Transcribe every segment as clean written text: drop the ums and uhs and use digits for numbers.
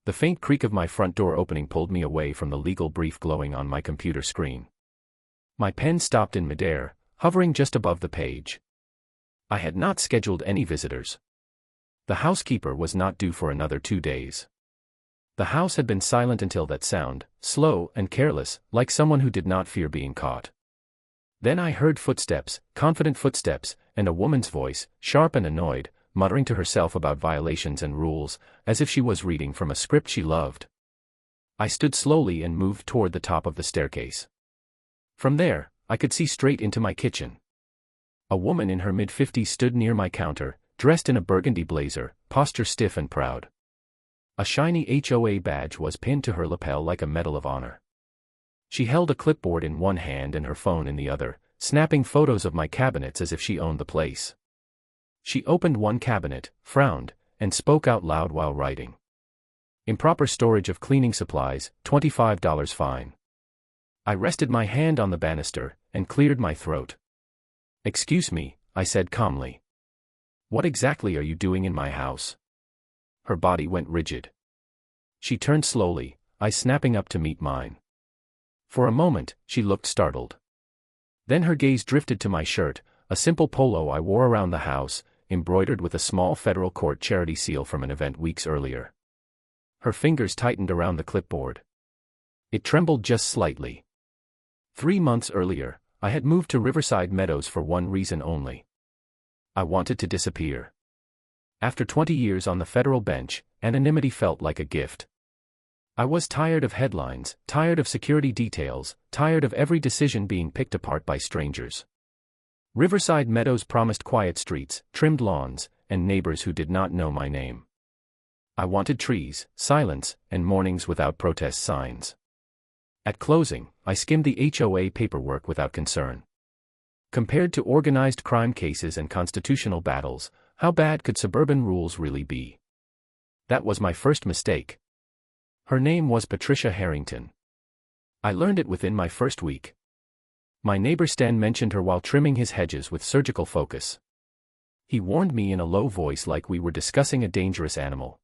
The faint creak of my front door opening pulled me away from the legal brief glowing on my computer screen. My pen stopped in midair, hovering just above the page. I had not scheduled any visitors. The housekeeper was not due for another 2 days. The house had been silent until that sound, slow and careless, like someone who did not fear being caught. Then I heard footsteps, confident footsteps, and a woman's voice, sharp and annoyed, muttering to herself about violations and rules, as if she was reading from a script she loved. I stood slowly and moved toward the top of the staircase. From there, I could see straight into my kitchen. A woman in her mid-50s stood near my counter, dressed in a burgundy blazer, posture stiff and proud. A shiny HOA badge was pinned to her lapel like a medal of honor. She held a clipboard in one hand and her phone in the other, snapping photos of my cabinets as if she owned the place. She opened one cabinet, frowned, and spoke out loud while writing. "Improper storage of cleaning supplies, $25 fine." I rested my hand on the banister, and cleared my throat. "Excuse me," I said calmly. "What exactly are you doing in my house?" Her body went rigid. She turned slowly, eyes snapping up to meet mine. For a moment, she looked startled. Then her gaze drifted to my shirt, a simple polo I wore around the house, embroidered with a small federal court charity seal from an event weeks earlier. Her fingers tightened around the clipboard. It trembled just slightly. 3 months earlier, I had moved to Riverside Meadows for one reason only. I wanted to disappear. After 20 years on the federal bench, anonymity felt like a gift. I was tired of headlines, tired of security details, tired of every decision being picked apart by strangers. Riverside Meadows promised quiet streets, trimmed lawns, and neighbors who did not know my name. I wanted trees, silence, and mornings without protest signs. At closing, I skimmed the HOA paperwork without concern. Compared to organized crime cases and constitutional battles, how bad could suburban rules really be? That was my first mistake. Her name was Patricia Harrington. I learned it within my first week. My neighbor Stan mentioned her while trimming his hedges with surgical focus. He warned me in a low voice like we were discussing a dangerous animal.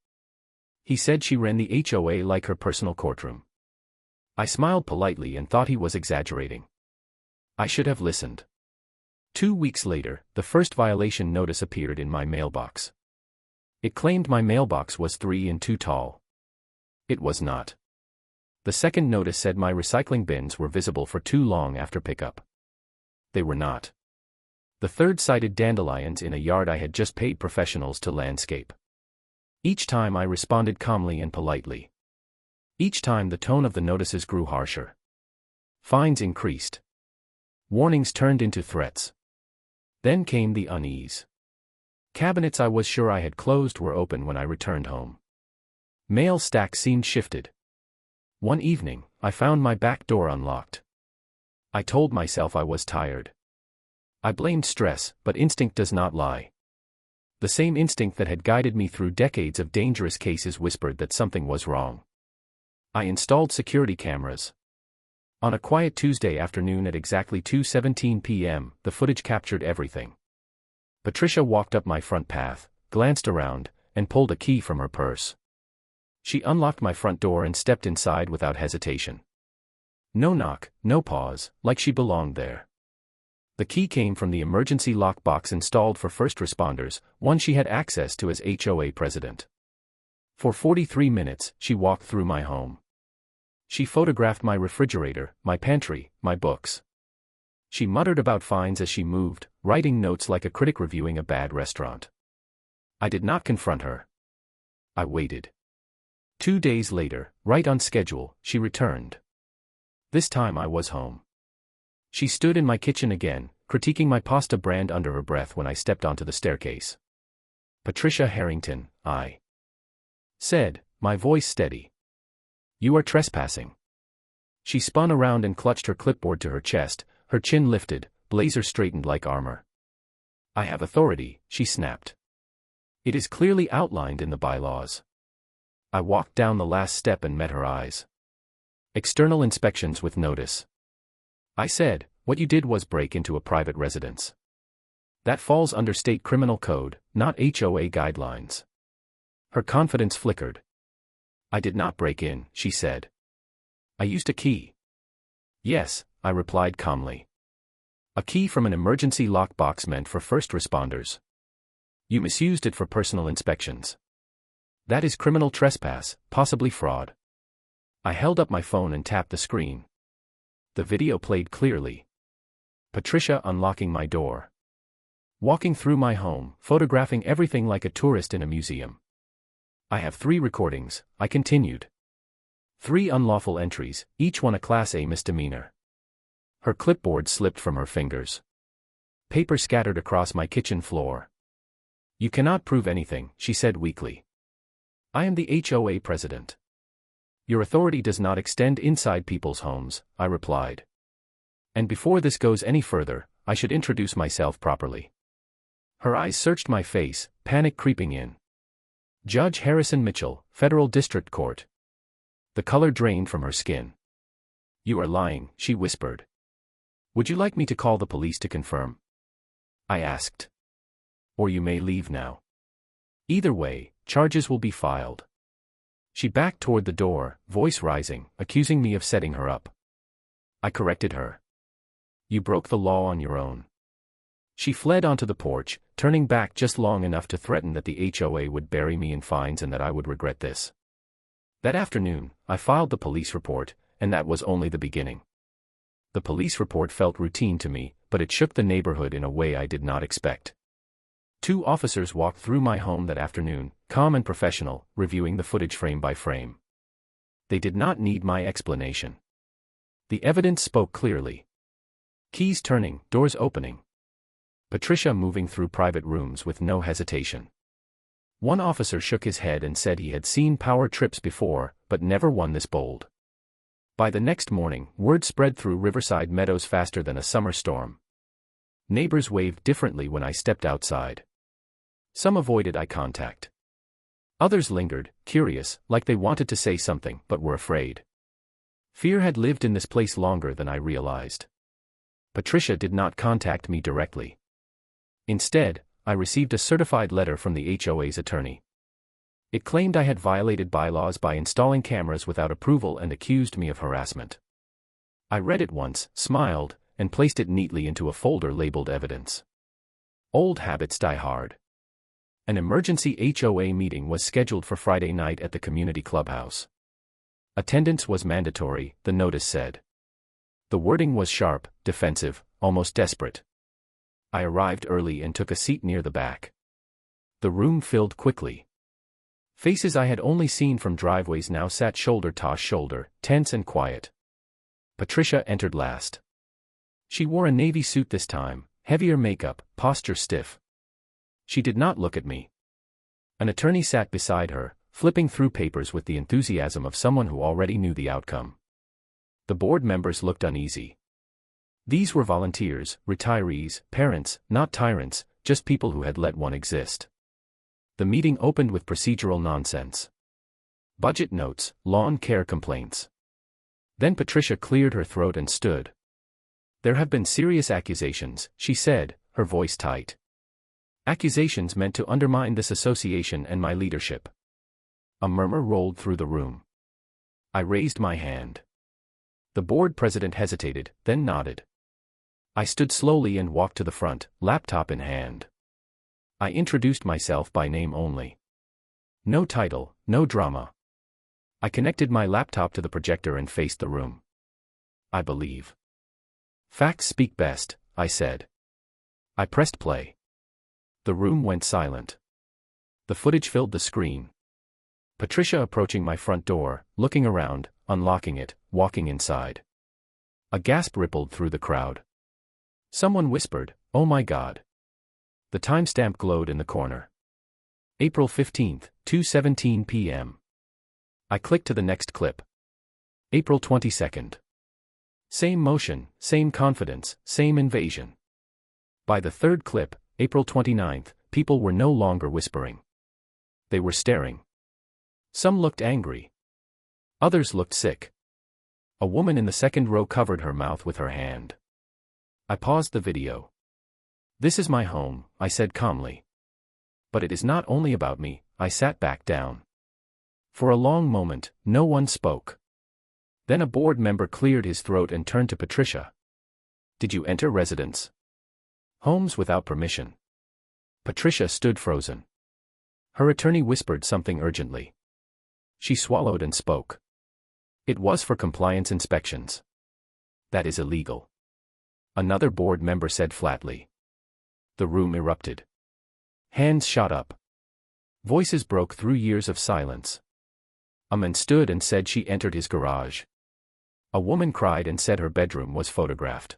He said she ran the HOA like her personal courtroom. I smiled politely and thought he was exaggerating. I should have listened. 2 weeks later, the first violation notice appeared in my mailbox. It claimed my mailbox was 3 and 2 tall. It was not. The second notice said my recycling bins were visible for too long after pickup. They were not. The third cited dandelions in a yard I had just paid professionals to landscape. Each time I responded calmly and politely. Each time the tone of the notices grew harsher. Fines increased. Warnings turned into threats. Then came the unease. Cabinets I was sure I had closed were open when I returned home. Mail stacks seemed shifted. One evening, I found my back door unlocked. I told myself I was tired. I blamed stress, but instinct does not lie. The same instinct that had guided me through decades of dangerous cases whispered that something was wrong. I installed security cameras. On a quiet Tuesday afternoon at exactly 2:17 p.m., the footage captured everything. Patricia walked up my front path, glanced around, and pulled a key from her purse. She unlocked my front door and stepped inside without hesitation. No knock, no pause, like she belonged there. The key came from the emergency lockbox installed for first responders, one she had access to as HOA president. For 43 minutes, she walked through my home. She photographed my refrigerator, my pantry, my books. She muttered about fines as she moved, writing notes like a critic reviewing a bad restaurant. I did not confront her. I waited. 2 days later, right on schedule, she returned. This time I was home. She stood in my kitchen again, critiquing my pasta brand under her breath when I stepped onto the staircase. "Patricia Harrington," I said, my voice steady. "You are trespassing." She spun around and clutched her clipboard to her chest, her chin lifted, blazer straightened like armor. "I have authority," she snapped. "It is clearly outlined in the bylaws." I walked down the last step and met her eyes. "External inspections with notice." I said, "What you did was break into a private residence. That falls under state criminal code, not HOA guidelines." Her confidence flickered. I did not break in, she said. I used a key. Yes, I replied calmly. A key from an emergency lockbox meant for first responders. You misused it for personal inspections. That is criminal trespass, possibly fraud. I held up my phone and tapped the screen. The video played clearly. Patricia unlocking my door. Walking through my home, photographing everything like a tourist in a museum. I have 3 recordings, I continued. 3 unlawful entries, each one a Class A misdemeanor. Her clipboard slipped from her fingers. Paper scattered across my kitchen floor. You cannot prove anything, she said weakly. I am the HOA president. Your authority does not extend inside people's homes, I replied. And before this goes any further, I should introduce myself properly. Her eyes searched my face, panic creeping in. Judge Harrison Mitchell, Federal District Court. The color drained from her skin. You are lying, she whispered. Would you like me to call the police to confirm? I asked. Or you may leave now. Either way, charges will be filed. She backed toward the door, voice rising, accusing me of setting her up. I corrected her. You broke the law on your own. She fled onto the porch, turning back just long enough to threaten that the HOA would bury me in fines and that I would regret this. That afternoon, I filed the police report, and that was only the beginning. The police report felt routine to me, but it shook the neighborhood in a way I did not expect. 2 officers walked through my home that afternoon, calm and professional, reviewing the footage frame by frame. They did not need my explanation. The evidence spoke clearly. Keys turning, doors opening. Patricia moving through private rooms with no hesitation. One officer shook his head and said he had seen power trips before, but never one this bold. By the next morning, word spread through Riverside Meadows faster than a summer storm. Neighbors waved differently when I stepped outside. Some avoided eye contact. Others lingered, curious, like they wanted to say something but were afraid. Fear had lived in this place longer than I realized. Patricia did not contact me directly. Instead, I received a certified letter from the HOA's attorney. It claimed I had violated bylaws by installing cameras without approval and accused me of harassment. I read it once, smiled, and placed it neatly into a folder labeled evidence. Old habits die hard. An emergency HOA meeting was scheduled for Friday night at the community clubhouse. Attendance was mandatory, the notice said. The wording was sharp, defensive, almost desperate. I arrived early and took a seat near the back. The room filled quickly. Faces I had only seen from driveways now sat shoulder to shoulder, tense and quiet. Patricia entered last. She wore a navy suit this time, heavier makeup, posture stiff. She did not look at me. An attorney sat beside her, flipping through papers with the enthusiasm of someone who already knew the outcome. The board members looked uneasy. These were volunteers, retirees, parents, not tyrants, just people who had let one exist. The meeting opened with procedural nonsense. Budget notes, lawn care complaints. Then Patricia cleared her throat and stood. There have been serious accusations, she said, her voice tight. Accusations meant to undermine this association and my leadership. A murmur rolled through the room. I raised my hand. The board president hesitated, then nodded. I stood slowly and walked to the front, laptop in hand. I introduced myself by name only. No title, no drama. I connected my laptop to the projector and faced the room. I believe. Facts speak best, I said. I pressed play. The room went silent. The footage filled the screen. Patricia approaching my front door, looking around, unlocking it, walking inside. A gasp rippled through the crowd. Someone whispered, "Oh my God." The timestamp glowed in the corner. April 15th, 2:17 p.m. I clicked to the next clip. April 22nd. Same motion, same confidence, same invasion. By the third clip, April 29th, people were no longer whispering. They were staring. Some looked angry. Others looked sick. A woman in the second row covered her mouth with her hand. I paused the video. This is my home, I said calmly. But it is not only about me. I sat back down. For a long moment, no one spoke. Then a board member cleared his throat and turned to Patricia. "Did you enter residence homes without permission?" Patricia stood frozen. Her attorney whispered something urgently. She swallowed and spoke. "It was for compliance inspections." "That is illegal," another board member said flatly. The room erupted. Hands shot up. Voices broke through years of silence. A man stood and said she entered his garage. A woman cried and said her bedroom was photographed.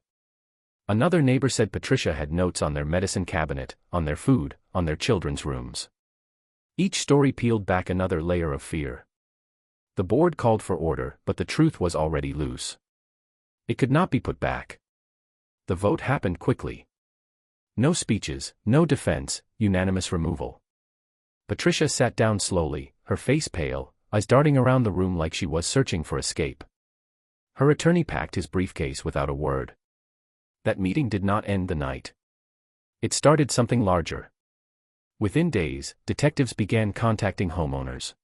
Another neighbor said Patricia had notes on their medicine cabinet, on their food, on their children's rooms. Each story peeled back another layer of fear. The board called for order, but the truth was already loose. It could not be put back. The vote happened quickly. No speeches, no defense, unanimous removal. Patricia sat down slowly, her face pale, eyes darting around the room like she was searching for escape. Her attorney packed his briefcase without a word. That meeting did not end the night. It started something larger. Within days, detectives began contacting homeowners.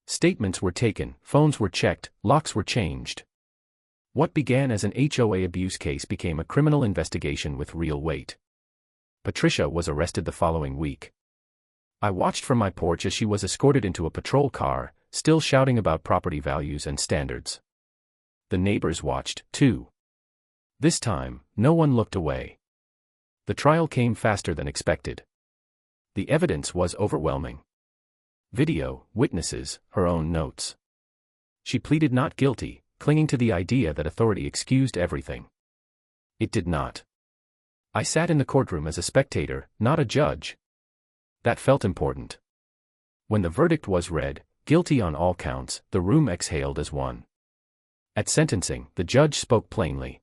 Statements were taken, phones were checked, locks were changed. What began as an HOA abuse case became a criminal investigation with real weight. Patricia was arrested the following week. I watched from my porch as she was escorted into a patrol car, still shouting about property values and standards. The neighbors watched, too. This time, no one looked away. The trial came faster than expected. The evidence was overwhelming. Video, witnesses, her own notes. She pleaded not guilty, clinging to the idea that authority excused everything. It did not. I sat in the courtroom as a spectator, not a judge. That felt important. When the verdict was read, guilty on all counts, the room exhaled as one. At sentencing, the judge spoke plainly.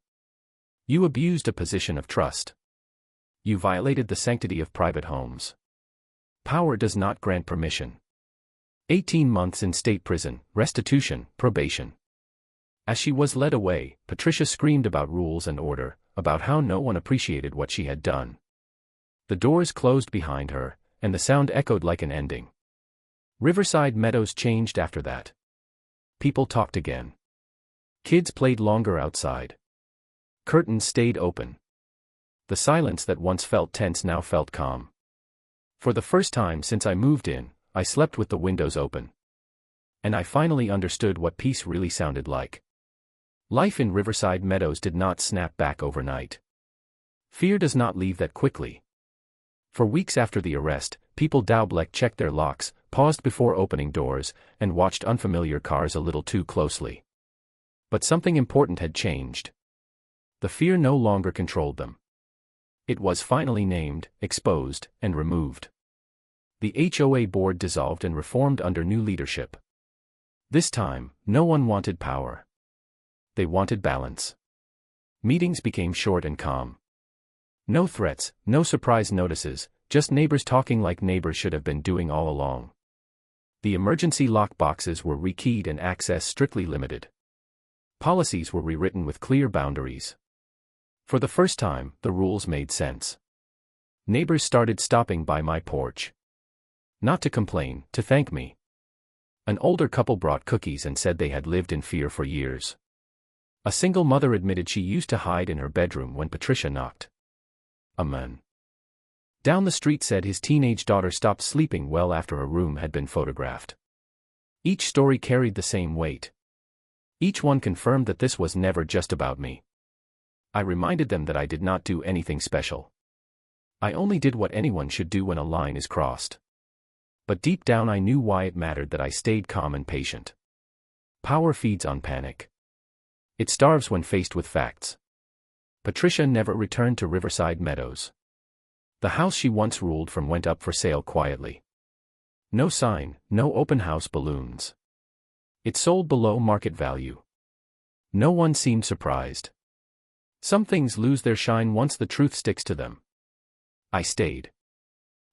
"You abused a position of trust. You violated the sanctity of private homes. Power does not grant permission. 18 months in state prison, restitution, probation." As she was led away, Patricia screamed about rules and order, about how no one appreciated what she had done. The doors closed behind her, and the sound echoed like an ending. Riverside Meadows changed after that. People talked again. Kids played longer outside. Curtains stayed open. The silence that once felt tense now felt calm. For the first time since I moved in, I slept with the windows open. And I finally understood what peace really sounded like. Life in Riverside Meadows did not snap back overnight. Fear does not leave that quickly. For weeks after the arrest, people checked their locks, paused before opening doors, and watched unfamiliar cars a little too closely. But something important had changed. The fear no longer controlled them. It was finally named, exposed, and removed. The HOA board dissolved and reformed under new leadership. This time, no one wanted power. They wanted balance. Meetings became short and calm. No threats, no surprise notices, just neighbors talking like neighbors should have been doing all along. The emergency lock boxes were rekeyed and access strictly limited. Policies were rewritten with clear boundaries. For the first time, the rules made sense. Neighbors started stopping by my porch. Not to complain, to thank me. An older couple brought cookies and said they had lived in fear for years. A single mother admitted she used to hide in her bedroom when Patricia knocked. A man down the street said his teenage daughter stopped sleeping well after a room had been photographed. Each story carried the same weight. Each one confirmed that this was never just about me. I reminded them that I did not do anything special. I only did what anyone should do when a line is crossed. But deep down I knew why it mattered that I stayed calm and patient. Power feeds on panic. It starves when faced with facts. Patricia never returned to Riverside Meadows. The house she once ruled from went up for sale quietly. No sign, no open house balloons. It sold below market value. No one seemed surprised. Some things lose their shine once the truth sticks to them. I stayed.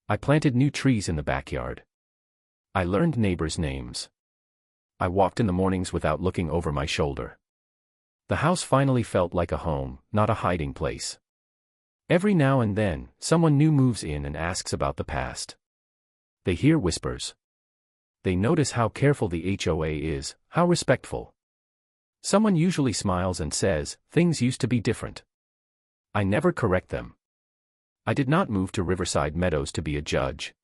I planted new trees in the backyard. I learned neighbors' names. I walked in the mornings without looking over my shoulder. The house finally felt like a home, not a hiding place. Every now and then, someone new moves in and asks about the past. They hear whispers. They notice how careful the HOA is, how respectful. Someone usually smiles and says, "Things used to be different." I never correct them. I did not move to Riverside Meadows to be a judge.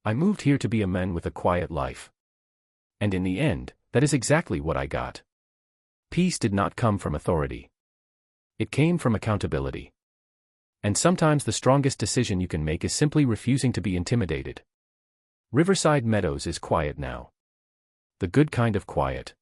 I moved here to be a man with a quiet life. And in the end, that is exactly what I got. Peace did not come from authority. It came from accountability. And sometimes the strongest decision you can make is simply refusing to be intimidated. Riverside Meadows is quiet now. The good kind of quiet.